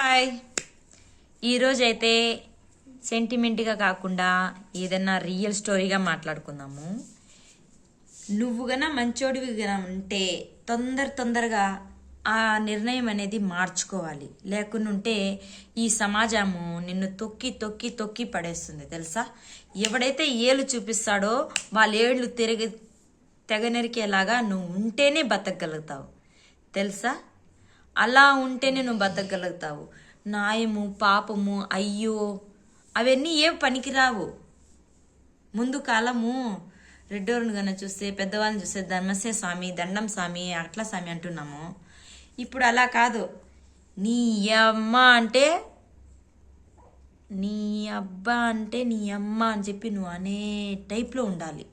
Hi. ఈరోజైతే సెంటిమెంట్గా కాకుండా ఏదన్నా రియల్ స్టోరీగా మాట్లాడుకుందాము. నువ్వు గన మంచోడివి గన ఉంటే తొందరగా ఆ నిర్ణయం అనేది మార్చుకోవాలి. లేకుంటే ఈ సమాజము నిన్ను తొక్కి తొక్కి తొక్కి పడేస్తుంది తెలుసా. ఎవడైతే ఏళ్ళు చూపిస్తాడో వాళ్ళ ఏళ్ళు తెగనరికేలాగా నువ్వు ఉంటేనే బతకగలుగుతావు తెలుసా. అలా ఉంటేనే నువ్వు బతకగలుగుతావు. న్యాయము పాపము అయ్యో అవన్నీ ఏ పనికిరావు. ముందు కాలము రెడ్డోరుని కన్నా చూస్తే పెద్దవాళ్ళని చూస్తే ధర్మసే స్వామి దండం స్వామి అట్లా స్వామి అంటున్నాము. ఇప్పుడు అలా కాదు. నీ అమ్మ అంటే నీ అబ్బా అంటే నీ అమ్మ అని చెప్పి నువ్వు అనే టైప్లో ఉండాలి.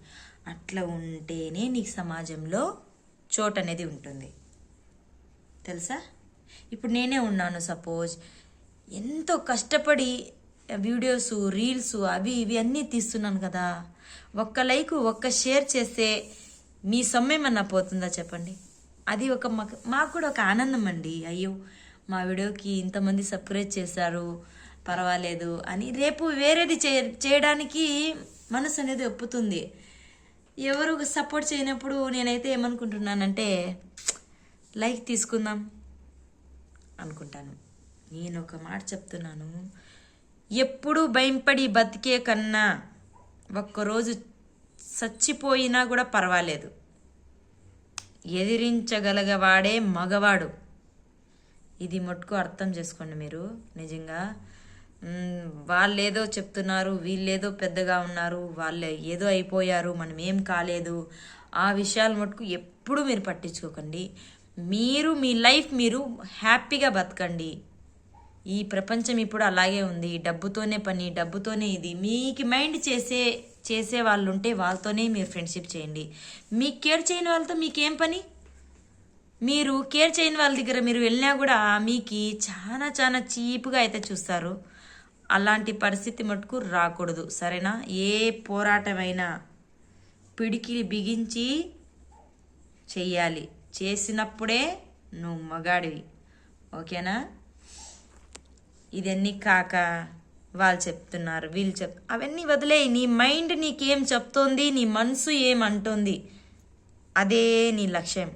అట్లా ఉంటేనే నీకు సమాజంలో చోటు అనేది ఉంటుంది తెలుసా. ఇప్పుడు నేనే ఉన్నాను సపోజ్, ఎంతో కష్టపడి వీడియోస్ రీల్స్ అవి ఇవి అన్నీ తీస్తున్నాను కదా. ఒక్క లైక్ ఒక్క షేర్ చేస్తే మీ సొమ్మేమన్నా పోతుందా చెప్పండి. అది ఒక మాకు కూడా ఒక ఆనందం అండి. అయ్యో మా వీడియోకి ఇంతమంది సబ్స్క్రైబ్ చేశారు పర్వాలేదు అని రేపు వేరేది చేయడానికి మనసు అనేది ఒప్పుతుంది. ఎవరు సపోర్ట్ చేయనప్పుడు నేనైతే ఏమనుకుంటున్నానంటే లైక్ తీసుకుందాం అనుకుంటాను. నేను ఒక మాట చెప్తున్నాను, ఎప్పుడు భయపడి బతికే కన్నా ఒక్కరోజు చచ్చిపోయినా కూడా పర్వాలేదు. ఎదిరించగలగవాడే మగవాడు. ఇది మట్టుకు అర్థం చేసుకోండి మీరు. నిజంగా వాళ్ళేదో చెప్తున్నారు, వీళ్ళేదో పెద్దగా ఉన్నారు, వాళ్ళు ఏదో అయిపోయారు, మనం ఏం కాలేదు, ఆ విషయాలు మట్టుకు ఎప్పుడు మీరు పట్టించుకోకండి. మీరు మీ లైఫ్ మీరు హ్యాపీగా బతకండి. ఈ ప్రపంచం ఇప్పుడు అలాగే ఉంది. డబ్బుతోనే పని, డబ్బుతోనే ఇది. మీకు మైండ్ చేసే వాళ్ళు ఉంటే వాళ్ళతోనే మీరు ఫ్రెండ్షిప్ చేయండి. మీకు కేర్ చేయని వాళ్ళతో మీకేం పని. మీరు కేర్ చేయని వాళ్ళ దగ్గర మీరు వెళ్ళినా కూడా మీకు చాలా చాలా చీప్గా అయితే చూస్తారు. అలాంటి పరిస్థితి మటుకు రాకూడదు సరేనా. ఏ పోరాటమైనా పిడికిలి బిగించి చెయ్యాలి. చేసినప్పుడే నువ్వు మగాడివి ఓకేనా. ఇదన్నీ కాక వాళ్ళు చెప్తున్నారు వీళ్ళు అవన్నీ వదిలే. నీ మైండ్ నీకేం చెప్తోంది, నీ మనసు ఏమంటుంది, అదే నీ లక్ష్యం.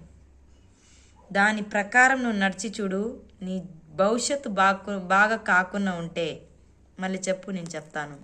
దాని ప్రకారం నువ్వు నడిచి చూడు. నీ భవిష్యత్తు బాగా కాకుండా ఉంటే మళ్ళీ చెప్పు, నేను చెప్తాను.